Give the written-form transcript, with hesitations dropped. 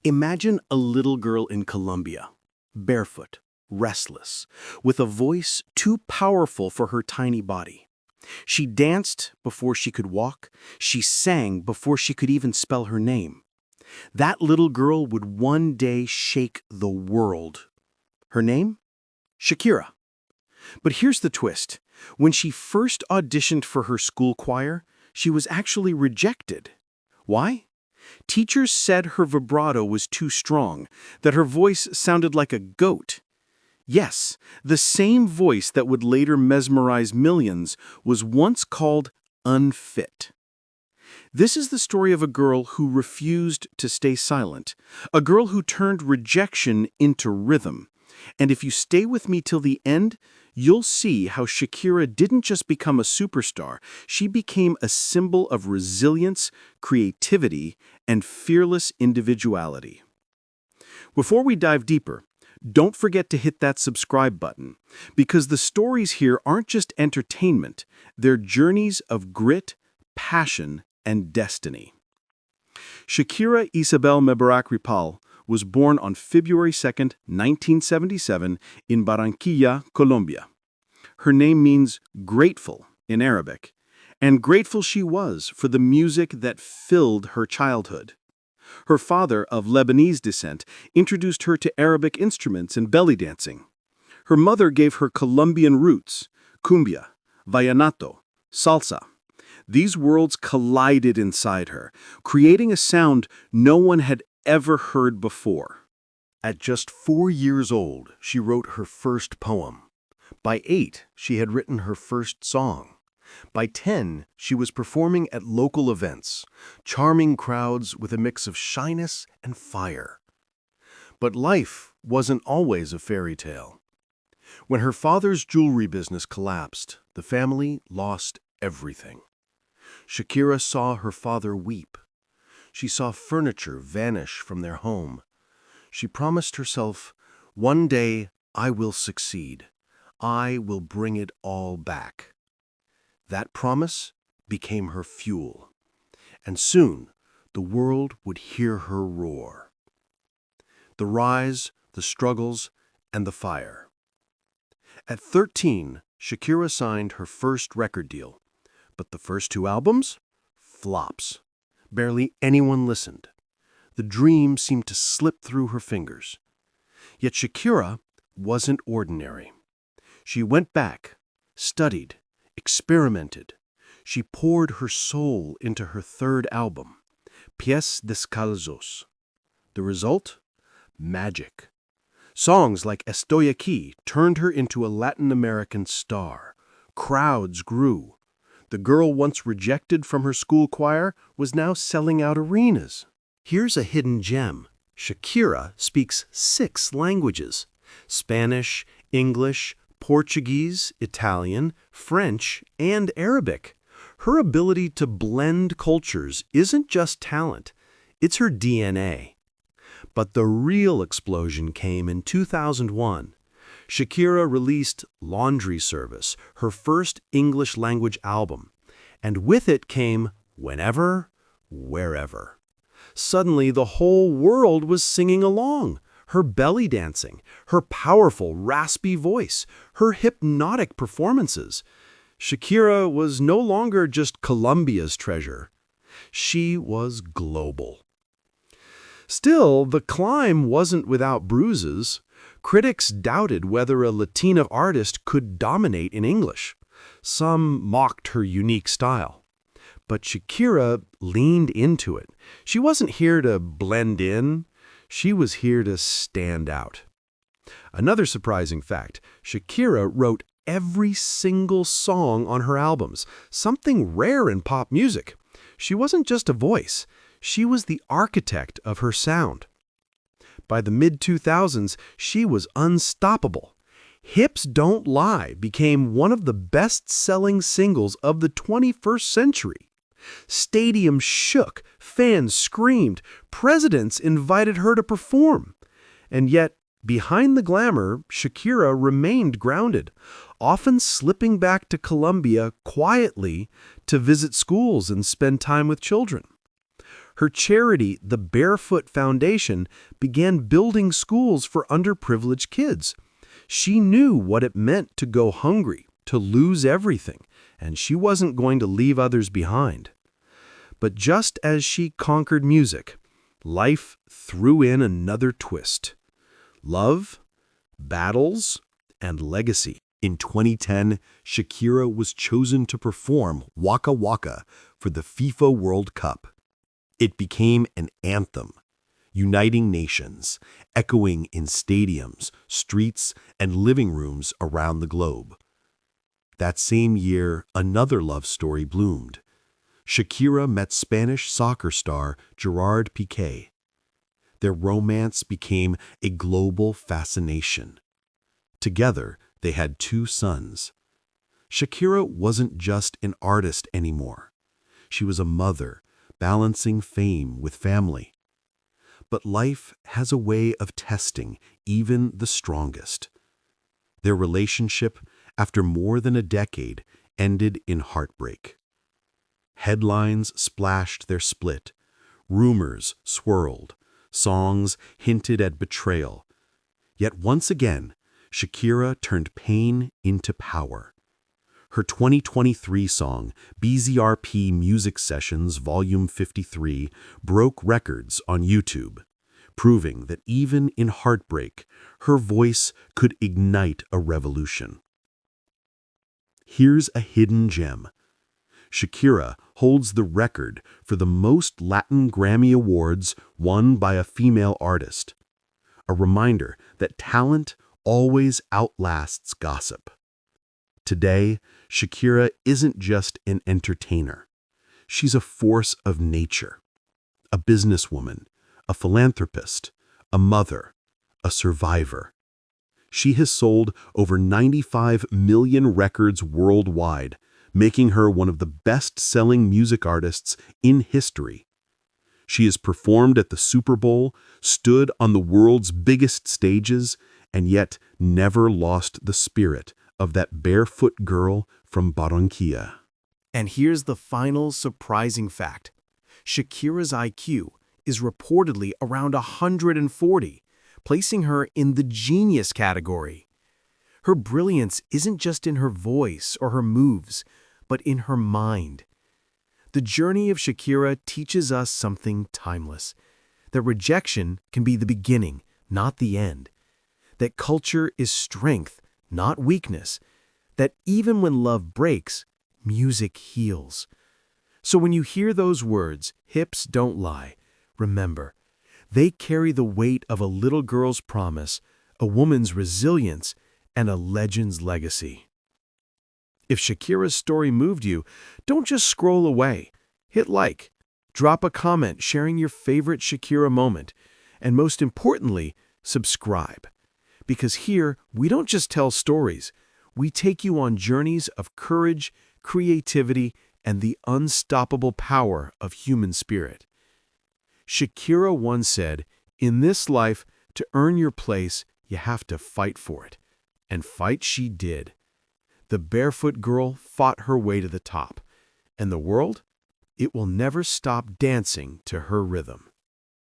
Imagine a little girl in Colombia, barefoot, restless, with a voice too powerful for her tiny body. She danced before she could walk. She sang before she could even spell her name. That little girl would one day shake the world. Her name? Shakira. But here's the twist. When she first auditioned for her school choir, she was actually rejected. Why? Teachers said her vibrato was too strong, that her voice sounded like a goat. Yes, the same voice that would later mesmerize millions was once called unfit. This is the story of a girl who refused to stay silent, a girl who turned rejection into rhythm. And if you stay with me till the end, you'll see how Shakira didn't just become a superstar, she became a symbol of resilience, creativity, and fearless individuality. Before we dive deeper, don't forget to hit that subscribe button, because the stories here aren't just entertainment, they're journeys of grit, passion, and destiny. Shakira Isabel Mebarak Ripoll was born on February 2, 1977, in Barranquilla, Colombia. Her name means grateful in Arabic, and grateful she was for the music that filled her childhood. Her father, of Lebanese descent, introduced her to Arabic instruments and belly dancing. Her mother gave her Colombian roots, cumbia, vallenato, salsa. These worlds collided inside her, creating a sound no one had ever heard before. At just 4 years old, she wrote her first poem. By 8, she had written her first song. By 10, she was performing at local events, charming crowds with a mix of shyness and fire. But life wasn't always a fairy tale. When her father's jewelry business collapsed, the family lost everything. Shakira saw her father weep. She saw furniture vanish from their home. She promised herself, "One day I will succeed. I will bring it all back." That promise became her fuel, and soon the world would hear her roar. The rise, the struggles, and the fire. At 13, Shakira signed her first record deal, but the first 2 albums? Flops. Barely anyone listened. The dream seemed to slip through her fingers. Yet Shakira wasn't ordinary. She went back, studied, experimented. She poured her soul into her third album, Pies Descalzos. The result? Magic. Songs like Estoy Aquí turned her into a Latin American star. Crowds grew. The girl once rejected from her school choir was now selling out arenas. Here's a hidden gem. Shakira speaks 6 languages: Spanish, English, Portuguese, Italian, French, and Arabic. Her ability to blend cultures isn't just talent, it's her DNA. But the real explosion came in 2001. Shakira released Laundry Service, her first English-language album, and with it came Whenever, Wherever. Suddenly, the whole world was singing along. Her belly dancing, her powerful, raspy voice, her hypnotic performances. Shakira was no longer just Colombia's treasure. She was global. Still, the climb wasn't without bruises. Critics doubted whether a Latina artist could dominate in English. Some mocked her unique style. But Shakira leaned into it. She wasn't here to blend in. She was here to stand out. Another surprising fact, Shakira wrote every single song on her albums, something rare in pop music. She wasn't just a voice. She was the architect of her sound. By the mid-2000s, she was unstoppable. Hips Don't Lie became one of the best-selling singles of the 21st century. Stadiums shook, fans screamed, presidents invited her to perform. And yet, behind the glamour, Shakira remained grounded, often slipping back to Colombia quietly to visit schools and spend time with children. Her charity, the Barefoot Foundation, began building schools for underprivileged kids. She knew what it meant to go hungry, to lose everything, and she wasn't going to leave others behind. But just as she conquered music, life threw in another twist. Love, battles, and legacy. In 2010, Shakira was chosen to perform Waka Waka for the FIFA World Cup. It became an anthem, uniting nations, echoing in stadiums, streets, and living rooms around the globe. That same year, another love story bloomed. Shakira met Spanish soccer star Gerard Piqué. Their romance became a global fascination. Together, they had 2 sons. Shakira wasn't just an artist anymore. She was a mother, balancing fame with family. But life has a way of testing even the strongest. Their relationship, after more than a decade, ended in heartbreak. Headlines splashed their split. Rumors swirled. Songs hinted at betrayal. Yet once again, Shakira turned pain into power. Her 2023 song, BZRP Music Sessions Volume 53, broke records on YouTube, proving that even in heartbreak, her voice could ignite a revolution. Here's a hidden gem. Shakira holds the record for the most Latin Grammy Awards won by a female artist. A reminder that talent always outlasts gossip. Today, Shakira isn't just an entertainer. She's a force of nature, a businesswoman, a philanthropist, a mother, a survivor. She has sold over 95 million records worldwide, making her one of the best-selling music artists in history. She has performed at the Super Bowl, stood on the world's biggest stages, and yet never lost the spirit of that barefoot girl from Barranquilla. And here's the final surprising fact. Shakira's IQ is reportedly around 140, placing her in the genius category. Her brilliance isn't just in her voice or her moves, but in her mind. The journey of Shakira teaches us something timeless, that rejection can be the beginning, not the end, that culture is strength, not weakness, that even when love breaks, music heals. So when you hear those words, hips don't lie, remember, they carry the weight of a little girl's promise, a woman's resilience, and a legend's legacy. If Shakira's story moved you, don't just scroll away. Hit like, drop a comment sharing your favorite Shakira moment, and most importantly, subscribe. Because here, we don't just tell stories, we take you on journeys of courage, creativity, and the unstoppable power of human spirit. Shakira once said, "In this life, to earn your place, you have to fight for it." And fight she did. The barefoot girl fought her way to the top. And the world? It will never stop dancing to her rhythm.